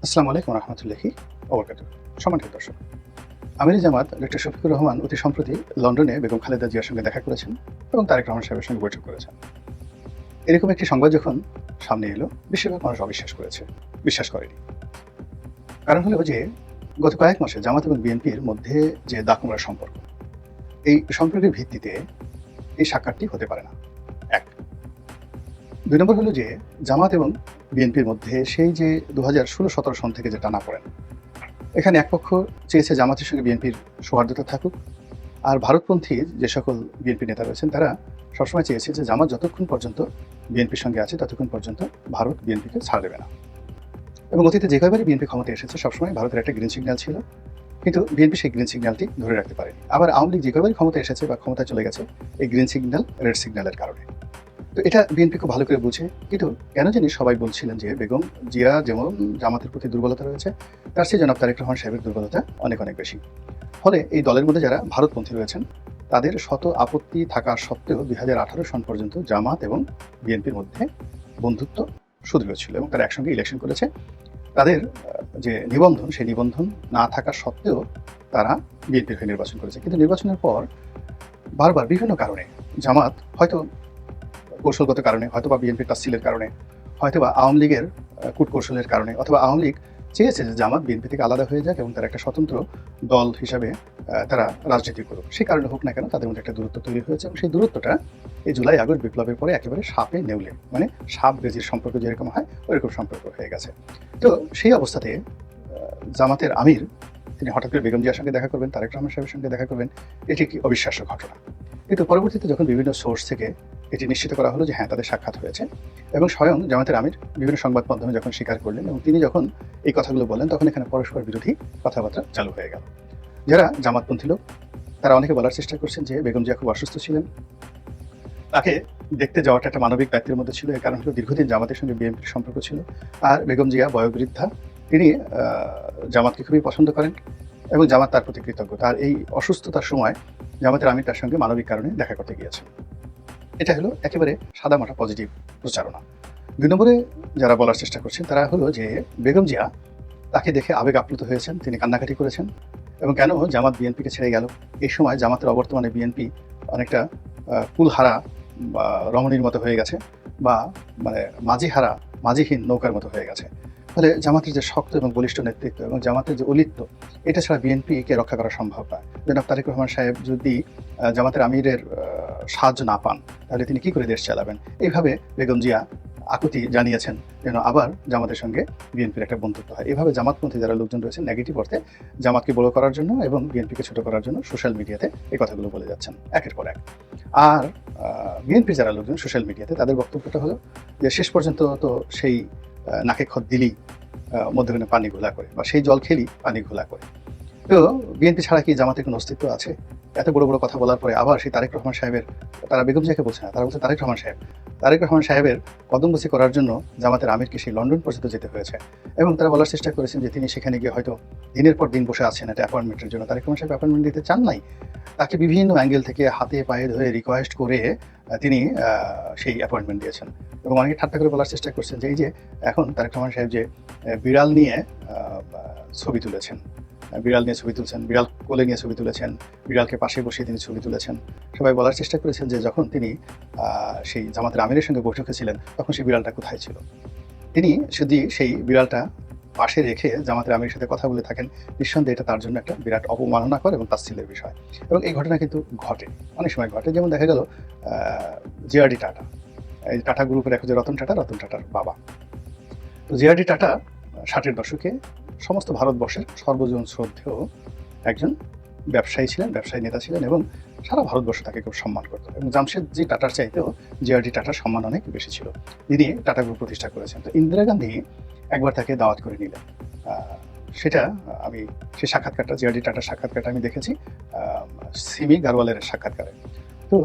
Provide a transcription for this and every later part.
আসসালামু আলাইকুম রহমতুল্লাহি ওবরকাতুহ। সম্মানিত দর্শক, আমিরে জামাত ডক্টর শফিকুর রহমান অতি সম্প্রতি লন্ডনে বেগম খালেদা জিয়ার সঙ্গে দেখা করেছেন এবং তারেক রহমান সাহেবের সঙ্গে বৈঠক করেছেন। এরকম একটি সংবাদ যখন সামনে এলো, বেশিরভাগ মানুষ অবিশ্বাস করেছে, বিশ্বাস করেনি। কারণ হলো যে গত কয়েক মাসে জামাত এবং বিএনপির মধ্যে যে দাকুমড়া সম্পর্ক, এই সম্পর্কের ভিত্তিতে এই সাক্ষাৎটি হতে পারে না। এক, দুই নম্বর হলো যে জামাত এবং বিএনপির মধ্যে সেই যে 2016-17 সন থেকে যে টানাপোড়েন, এখানে এক পক্ষ চেয়েছে জামাতের সঙ্গে বিএনপির সৌহার্দ্যতা থাকুক, আর ভারতপন্থী যে সকল বিএনপি নেতা রয়েছেন তারা সবসময় চেয়েছে যে জামাত যতক্ষণ পর্যন্ত বিএনপির সঙ্গে আছে ততক্ষণ পর্যন্ত ভারত বিএনপিকে ছাড় দেবে না। এবং অতীতে যে কয়বারই বিএনপি ক্ষমতায় এসেছে সবসময় ভারতের একটা গ্রিন সিগন্যাল ছিল, কিন্তু বিএনপি সেই গ্রিন সিগন্যালটি ধরে রাখতে পারেনি। আবার আওয়ামী লীগ যে কয়বারই ক্ষমতায় এসেছে বা ক্ষমতায় চলে গেছে এই গ্রিন সিগন্যাল রেড সিগন্যালের কারণে। তো এটা বিএনপি খুব ভালো করে বুঝে, কিন্তু কেন জানি সবাই বলছিলেন যে বেগম জিয়া যেমন জামাতের প্রতি দুর্বলতা রয়েছে, তার চেয়ে জনাব তারেক রহমান সাহেবের দুর্বলতা অনেক অনেক বেশি। ফলে এই দলের মধ্যে যারা ভারতপন্থী রয়েছেন তাদের শত আপত্তি থাকা সত্ত্বেও 2018 সন পর্যন্ত জামাত এবং বিএনপির মধ্যে বন্ধুত্ব সুদৃঢ় ছিল এবং তারা একসঙ্গে ইলেকশন করেছে। তাদের যে নিবন্ধন, সেই নিবন্ধন না থাকা সত্ত্বেও তারা বিএনপির হয়ে নির্বাচন করেছে। কিন্তু নির্বাচনের পর বারবার বিভিন্ন কারণে জামাত, হয়তো কৌশলগত কারণে, হয়তোবা বিএনপির তাসসিলের কারণে, হয়তোবা আওয়ামী লীগের কূটকৌশলের কারণে, অথবা আওয়ামী লীগ চেয়েছে যে জামাত বিএনপি থেকে আলাদা হয়ে যাক এবং তারা একটা স্বতন্ত্র দল হিসাবে তারা রাজনীতি করুক। সেই কারণে হোক না কেন তাদের মধ্যে একটা দূরত্ব তৈরি হয়েছে এবং সেই দূরত্বটা এই জুলাই আগস্ট বিপ্লবের পরে একেবারে সাপে নেউলে, মানে সাপ বেজির সম্পর্ক যেরকম হয় ওইরকম সম্পর্ক হয়ে গেছে। তো সেই অবস্থাতে জামাতের আমির তিনি হঠাৎ করে বেগম জিয়ার সঙ্গে দেখা করবেন, তারেক রহমান সাহেবের সঙ্গে দেখা করবেন, এটি একটি অবিশ্বাস্য ঘটনা। কিন্তু পরবর্তীতে যখন বিভিন্ন সোর্স থেকে এটি নিশ্চিত করা হলো যে হ্যাঁ তাদের সাক্ষাৎ হয়েছে এবং স্বয়ং জামাতের আমির বিভিন্ন সংবাদ মাধ্যমে যখন স্বীকার করলেন এবং তিনি যখন এই কথাগুলো বললেন, তখন এখানে পরস্পর বিরোধী কথাবার্তা চালু হয়ে গেল। যারা জামাতপন্থী লোক তারা অনেকে বলার চেষ্টা করছেন যে বেগম জিয়া খুব অসুস্থ ছিলেন, তাকে দেখতে যাওয়াটা একটা মানবিক দায়িত্বের মধ্যে ছিল। এর কারণ হলো দীর্ঘদিন জামাতের সঙ্গে বিএনপির সম্পর্ক ছিল, আর বেগম জিয়া বয়োবৃদ্ধা, তিনি জামাতকে খুবই পছন্দ করেন এবং জামাত তার প্রতি কৃতজ্ঞ। তার এই অসুস্থতার সময় জামাতের আমির তার সঙ্গে মানবিক কারণে দেখা করতে গিয়েছেন। এটা হলো একেবারে সাদামাটা পজিটিভ প্রচারণা। ২ নম্বরে যারা বলার চেষ্টা করছেন তারা হলো যে বেগম জিয়া তাকে দেখে আবেগ আপ্লুত হয়েছেন, তিনি কান্নাকাটি করেছেন এবং কেন জামাত বিএনপিকে ছেড়ে গেল। এই সময় জামাতের অবর্তমানে বিএনপি অনেকটা কুলহারা বা রমণীর মতো হয়ে গেছে, বা মানে মাঝিহারা মাঝিহীন নৌকার মতো হয়ে গেছে। ফলে জামাতের যে শক্ত এবং বলিষ্ঠ নেতৃত্ব এবং জামাতের যে অলিত্ব, এটা ছাড়া বিএনপিকে রক্ষা করা সম্ভব নয়। জনাব তারেক রহমান সাহেব যদি জামাতের আমিরের সাহায্য না পান তাহলে তিনি কি করে দেশ চালাবেন। এইভাবে বেগম জিয়া আকুতি জানিয়েছেন যেন আবার জামাতের সঙ্গে বিএনপির একটা বন্ধুত্ব হয়। এভাবে জামাতপন্থী যারা লোকজন রয়েছেন নেগেটিভ অর্থে জামাতকে বড় করার জন্য এবং বিএনপিকে ছোট করার জন্য সোশ্যাল মিডিয়াতে এই কথাগুলো বলে যাচ্ছেন একের পর এক। আর বিএনপির যারা লোকজন সোশ্যাল মিডিয়াতে, তাদের বক্তব্যটা হলো যে শেষ পর্যন্ত তো সেই নাকে খত দিলেই মধ্যখানে পানি ঘোলা করে, বা সেই জল খেলি পানি ঘোলা করে। তো বিএনপি ছাড়া কি জামাতের কোনো অস্তিত্ব আছে? এত বড় বড় কথা বলার পরে আবার সেই তারেক রহমান সাহেবের, তারা বেগম জিয়াকে বলছে না, তারা বলছে তারেক রহমান সাহেব, তারেক রহমান সাহেবের কদমবুছি করার জন্য জামাতের আমিরকে সেই লন্ডন পর্যন্ত যেতে হয়েছে এবং তারা বলার চেষ্টা করেছেন যে তিনি সেখানে গিয়ে হয়তো দিনের পর দিন বসে আছেন একটা অ্যাপয়েন্টমেন্টের জন্য। তারেক রহমান সাহেব অ্যাপয়েন্টমেন্ট দিতে চান নাই, তাকে বিভিন্ন অ্যাঙ্গেল থেকে হাতে পায়ে ধরে রিকোয়েস্ট করে তিনি সেই অ্যাপয়েন্টমেন্ট দিয়েছেন। এবং অনেকে ঠাট্টা করে বলার চেষ্টা করছেন যে এই যে এখন তারেক রহমান সাহেব যে বিড়াল নিয়ে ছবি তুলেছেন, বিড়াল নিয়ে ছবি তুলছেন, বিড়াল কোলে নিয়ে ছবি তুলেছেন, বিড়ালকে পাশে বসিয়ে তিনি ছবি তুলেছেন। সবাই বলার চেষ্টা করেছেন যে যখন তিনি সেই জামাতের আমিরের সঙ্গে বৈঠকে ছিলেন তখন সেই বিড়ালটা কোথায় ছিল। তিনি যদি সেই বিড়ালটা পাশে রেখে জামাতের আমিরের সাথে কথা বলে থাকেন, নিঃসন্দেহে এটা তার জন্য একটা বিরাট অবমাননাকর এবং তাচ্ছিল্যের বিষয়। এবং এই ঘটনা কিন্তু ঘটে, অনেক সময় ঘটে। যেমন দেখা গেল জেআরডি টাটা, এই টাটা গ্রুপের এখন যে রতন টাটার বাবা। তো জেআরডি টাটা 60-এর দশকে সমস্ত ভারতবর্ষের সর্বজন শ্রদ্ধেয় একজন ব্যবসায়ী ছিলেন, ব্যবসায়ী নেতা ছিলেন এবং সারা ভারতবর্ষ তাকে খুব সম্মান করত। এবং জামশেদজি টাটার চাইতেও জেআরডি টাটার সম্মান অনেক বেশি ছিল। তিনি টাটা গ্রুপ প্রতিষ্ঠা করেছেন। তো ইন্দিরা গান্ধী একবার তাকে দাওয়াত করে নিলেন। সেটা আমি সেই সাক্ষাৎকারটা, জেআরডি টাটার সাক্ষাৎকারটা আমি দেখেছি সিমি গারওয়ালের সাক্ষাৎকারে। তো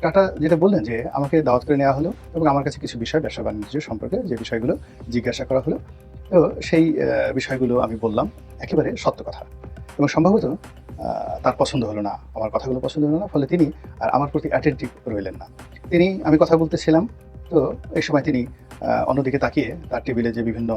টাটা যেটা বললেন যে আমাকে দাওয়াত করে নেওয়া হলো এবং আমার কাছে কিছু বিষয়, ব্যবসা বাণিজ্য সম্পর্কে যে বিষয়গুলো জিজ্ঞাসা করা হলো, তো সেই বিষয়গুলো আমি বললাম, একেবারে সত্য কথা। এবং সম্ভবত তার পছন্দ হলো না, আমার কথাগুলো পছন্দ হলো না, ফলে তিনি আর আমার প্রতি অ্যাটেনটিভ রইলেন না। আমি কথা বলতেছিলাম, তো এই সময় তিনি অন্যদিকে তাকিয়ে তার টেবিলে যে বিভিন্ন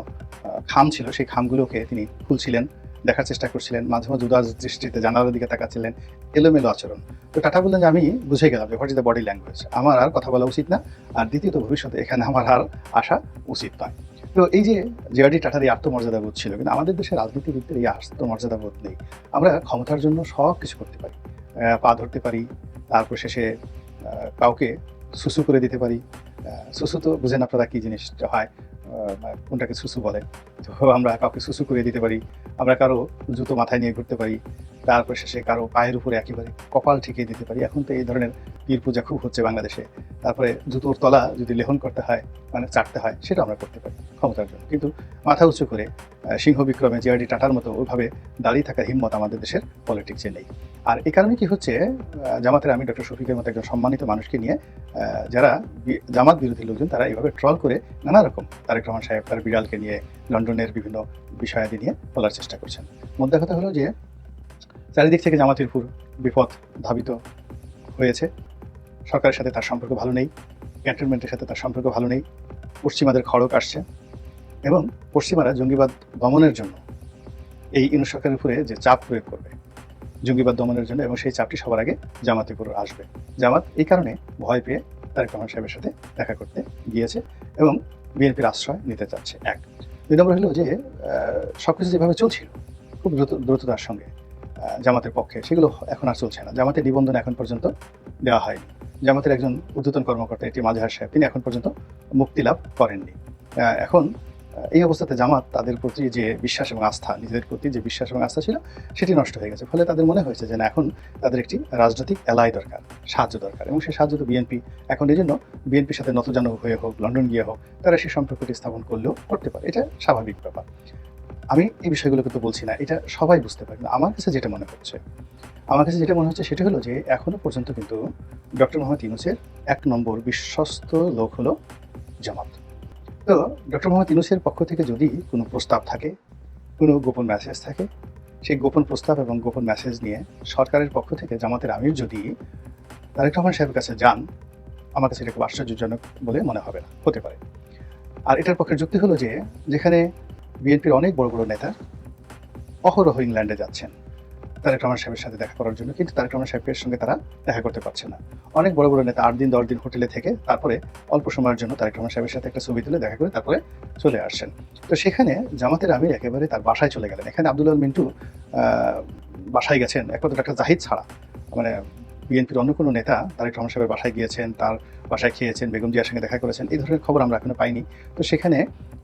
খাম ছিল সেই খামগুলোকে তিনি খুলছিলেন, দেখার চেষ্টা করছিলেন, মাঝে মাঝে উদাস দৃষ্টিতে জানালার দিকে তাকাচ্ছিলেন, এলোমেলো আচরণ। তো টাটা বললেন যে, "আমি বুঝে গেলাম যে what is the body language. আমার আর কথা বলা উচিত না। আর দ্বিতীয়ত ভবিষ্যতে এখানে আমার আর আসা উচিত নয়।" তো এই যে জেআরডি টাটার এই আত্মমর্যাদাবোধ ছিল, কিন্তু আমাদের দেশের রাজনীতিবিদদের এই আত্মমর্যাদাবোধ নেই। আমরা ক্ষমতার জন্য সব কিছু করতে পারি। পা ধরতে পারি, তারপর শেষে কাউকে সুসু করে দিতে পারি। সুসু তো বুঝেন আপনারা কি জিনিসটা হয়, কোনটাকে সুসু বলে। তো আমরা কাউকে সুসু করে দিতে পারি, আমরা কারো জুতো মাথায় নিয়ে ঘুরতে পারি, তারপর শেষে কারো পায়ের উপরে একেবারে কপাল ঠেকিয়ে দিতে পারি। এখন তো এই ধরনের পীর পূজা খুব হচ্ছে বাংলাদেশে। তারপরে জুতোর তলা যদি লেহন করতে হয়, মানে চাটতে হয়, সেটা আমরা করতে পারি ক্ষমতার জন্য। কিন্তু মাথা উঁচু করে সিংহ বিক্রমে জেআরডি টাটার মতো ওইভাবে দাঁড়িয়ে থাকার হিম্মত আমাদের দেশের পলিটিক্সে নেই। আর এই কারণে কি হচ্ছে, জামাতের আমির ডক্টর শফিকের মতো একজন সম্মানিত মানুষকে নিয়ে যারা জামাত বিরোধী লোকজন তারা এইভাবে ট্রল করে নানা রকম তারেক রহমান সাহেব তার বিড়ালকে নিয়ে লন্ডনের বিভিন্ন বিষয়াদি নিয়ে বলার চেষ্টা করছেন। মোদ্দা কথা হলো যে চারিদিক থেকে জামাতের উপর বিপদ ধাবিত হয়েছে। সরকারের সাথে তার সম্পর্ক ভালো নেই, ক্যান্টনমেন্টের সাথে তার সম্পর্ক ভালো নেই, পশ্চিমাদের খড়ক আসছে এবং পশ্চিমারা জঙ্গিবাদ দমনের জন্য এই ইউনূস সরকারের উপরে যে চাপ প্রয়োগ করবে জঙ্গিবাদ দমনের জন্য, এবং সেই চাপটি সবার আগে জামাতের উপর আসবে। জামাত এই কারণে ভয় পেয়ে তারেক রহমান সাহেবের সাথে দেখা করতে গিয়েছে এবং বিএনপির আশ্রয় নিতে চাচ্ছে। এক, দুই নম্বর হলো যে সবকিছু যেভাবে চলছিল খুব দ্রুততার সঙ্গে জামাতের পক্ষে, সেগুলো এখন আর চলছে না। জামাতের নিবন্ধন এখন পর্যন্ত দেওয়া হয়নি। জামাতের একজন ঊর্ধ্বতন কর্মকর্তা এটি মাঝহার সাহেব, তিনি এখন পর্যন্ত মুক্তি লাভ করেননি। এখন এই অবস্থাতে জামাত তাদের প্রতি যে বিশ্বাস এবং আস্থা, নিজেদের প্রতি যে বিশ্বাস এবং আস্থা ছিল সেটি নষ্ট হয়ে গেছে। ফলে তাদের মনে হয়েছে যে না, এখন তাদের একটি রাজনৈতিক এলাই দরকার, সাহায্য দরকার, এবং সেই সাহায্য তো বিএনপি। এখন এই জন্য বিএনপির সাথে নতজানু হয়ে হোক, লন্ডন গিয়ে হোক, তারা সেই সম্পর্কটি স্থাপন করলেও করতে পারে, এটা স্বাভাবিক ব্যাপার। আমি এই বিষয়গুলো কিন্তু বলছি না, এটা সবাই বুঝতে পারে। আমার কাছে যেটা মনে হচ্ছে সেটা হলো যে এখনো পর্যন্ত কিন্তু ডক্টর মোহাম্মদ ইউনূসের ১ নম্বর বিশ্বস্ত লোক হলো জামাত। তো ডক্টর মোহাম্মদ ইউনূসের পক্ষ থেকে যদি কোনো প্রস্তাব থাকে, কোনো গোপন মেসেজ থাকে, সেই গোপন প্রস্তাব এবং গোপন মেসেজ নিয়ে সরকারের পক্ষ থেকে জামাতের আমির যদি তারেক রহমান সাহেবের কাছে যান, আমার কাছে এটা খুব আশ্চর্যজনক বলে মনে হবে না, হতে পারে। আর এটার পক্ষের যুক্তি হলো যে যেখানে বিএনপির অনেক বড় বড় নেতা অহরহ ইংল্যান্ডে যাচ্ছেন তারেক রহমান সাহেবের সাথে দেখা করার জন্য, কিন্তু তারেক রহমান সাহেবের সঙ্গে তারা দেখা করতে পারছে না। অনেক বড় বড় নেতা 8 দিন 10 দিন হোটেলে থেকে তারপরে অল্প সময়ের জন্য তারেক রহমান সাহেবের সাথে একটা ছবি তুলে দেখা করে তারপরে চলে আসছেন। তো সেখানে জামাতের আমির একেবারে তার বাসায় চলে গেলেন। এখানে আব্দুল মিন্টু বাসায় গেছেন একমাত্র ডাক্তার জাহিদ ছাড়া, মানে বিএনপির অন্য কোনো নেতা তারেক রহমান সাহেবের বাসায় গিয়েছেন, তার বাসায় খেয়েছেন, বেগম জিয়ার সঙ্গে দেখা করেছেন, এই ধরনের খবর আমরা এখনো পাইনি। তো সেখানে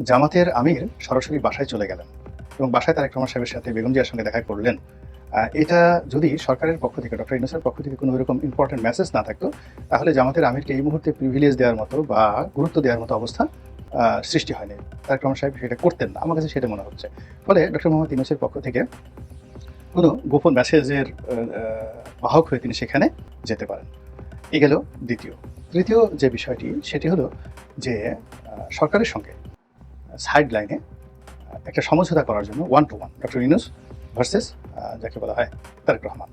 জামাতের আমির সরাসরি বাসায় চলে গেলেন এবং বাসায় তারেক রহমান সাহেবের সাথে বেগম জিয়ার সঙ্গে দেখা করলেন। এটা যদি সরকারের পক্ষ থেকে, ডক্টর ইউনূসের পক্ষ থেকে কোনো এরকম ইম্পর্টেন্ট মেসেজ না থাকতো, তাহলে জামাতের আমিরকে এই মুহূর্তে প্রিভিলেজ দেওয়ার মতো বা গুরুত্ব দেওয়ার মতো অবস্থা সৃষ্টি হয়নি। তারেক রহমান সাহেব সেটা করতেন না, আমার কাছে সেটা মনে হচ্ছে। ফলে ডক্টর মোহাম্মদ ইউনূসের পক্ষ থেকে কোনো গোপন মেসেজের বাহক হয়ে তিনি সেখানে যেতে পারেন। এই গেল দ্বিতীয়। তৃতীয় যে বিষয়টি সেটি হলো যে সরকারের সঙ্গে সাইড লাইনে একটা সমঝোতা করার জন্য 1 to 1 ডক্টর ইউনূস ভার্সেস যাকে বলা হয় তারেক রহমান,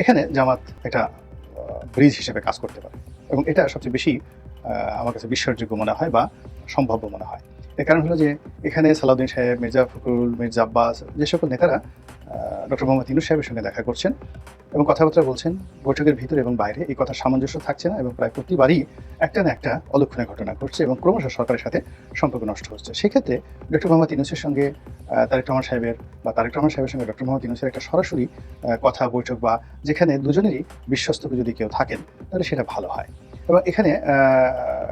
এখানে জামাত একটা ব্রিজ হিসেবে কাজ করতে পারে এবং এটা সবচেয়ে বেশি আমার কাছে বিশ্বাসযোগ্য মনে হয় বা সম্ভাব্য মনে হয়। এর কারণ হলো যে এখানে সালাউদ্দিন সাহেব, মির্জা ফখরুল, মির্জা আব্বাস, যে সকল নেতারা ডক্টর মোহাম্মদ ইউনূস সাহেবের সঙ্গে দেখা করছেন এবং কথাবার্তা বলছেন, বৈঠকের ভিতরে এবং বাইরে এই কথা সামঞ্জস্য থাকছে না এবং প্রায় প্রতিবারই একটা না একটা অলক্ষণীয় ঘটনা ঘটছে এবং ক্রমশ সরকারের সাথে সম্পর্ক নষ্ট হচ্ছে। সেক্ষেত্রে ডক্টর মোহাম্মদ ইউনূসের সঙ্গে তারেক রহমান সাহেবের বা তারেক রহমান সাহেবের সঙ্গে ডক্টর মোহাম্মদ ইউনূসের একটা সরাসরি কথা বৈঠক বা যেখানে দুজনেরই বিশ্বস্ত যদি কেউ থাকেন তাহলে সেটা ভালো হয়। এবং এখানে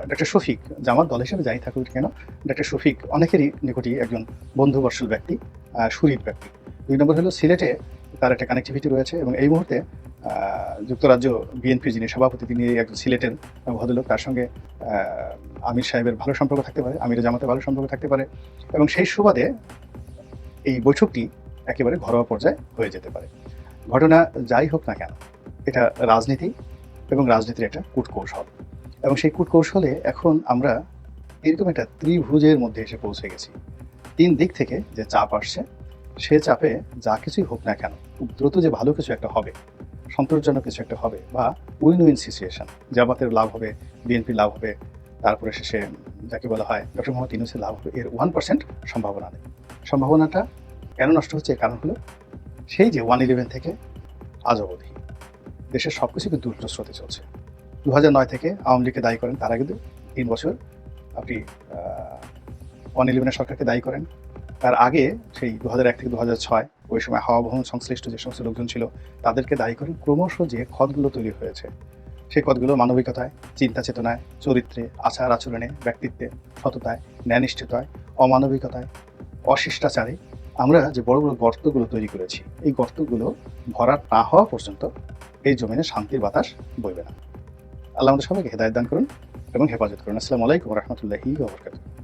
ডক্টর শফিক, জামাত দল হিসেবে যাই থাকুক কেন, ডক্টর শফিক অনেকেরই নিকটই একজন বন্ধুবৎসল ব্যক্তি, সুহৃদ ব্যক্তি। 2 নম্বর হলো সিলেটে তার একটা কানেক্টিভিটি রয়েছে এবং এই মুহূর্তে যুক্তরাজ্য বিএনপির যিনি সভাপতি তিনি একজন সিলেটের ভদ্রলোক, তার সঙ্গে আমির সাহেবের ভালো সম্পর্ক থাকতে পারে, আমির জামাতের ভালো সম্পর্ক থাকতে পারে এবং সেই সুবাদে এই বৈঠকটি একেবারে ঘরোয়া পর্যায়ে হয়ে যেতে পারে। ঘটনা যাই হোক না কেন, এটা রাজনীতি এবং রাজনীতির একটা কূটকৌশল এবং সেই কূটকৌশলে এখন আমরা এরকম একটা ত্রিভুজের মধ্যে এসে পৌঁছে গেছি। 3 দিক থেকে যে চাপ আসছে, সে চাপে যা কিছুই হোক না কেন খুব দ্রুত যে ভালো কিছু একটা হবে, সন্তোষজনক কিছু একটা হবে বা উইন উইন সিচুয়েশন, জামাতের লাভ হবে, বিএনপির লাভ হবে, তারপরে শেষে যাকে বলা হয় ডক্টর মোহাম্মদ ইউনূসের লাভ হবে, এর 1% সম্ভাবনা নেই। সম্ভাবনাটা কেন নষ্ট হচ্ছে? এর কারণ হলো সেই যে 1/11 থেকে আজ অবধি দেশের সব কিছু কিন্তু উল্টো স্রোতে চলছে। 2009 থেকে আওয়ামী লীগকে দায়ী করেন, তার আগে 3 বছর আপনি 1/11 সরকারকে দায়ী করেন। তার আগে সেই 2001 থেকে 2006 ওই সময় হাওয়া ভবন সংশ্লিষ্ট যে সমস্ত লোকজন ছিল তাদেরকে দায়ী করেন। ক্রমশ যে ক্ষতগুলো তৈরি হয়েছে সেই ক্ষতগুলো মানবিকতায়, চিন্তা চেতনায়, চরিত্রে, আচার আচরণে, ব্যক্তিত্বে, সততায়, ন্যায়নিষ্ঠতায়, অমানবিকতায়, অশিষ্টাচারে আমরা যে বড় বড় গর্তগুলো তৈরি করেছি, এই গর্তগুলো ভরাট না হওয়া পর্যন্ত এই জমিনে শান্তির বাতাস বইবে না। আল্লাহ আমাদের সবাইকে হেদায়েত দান করুন এবং হেফাজত করুন। আসসালামু আলাইকুম ওয়া রাহমাতুল্লাহি ওয়া বারাকাতুহু।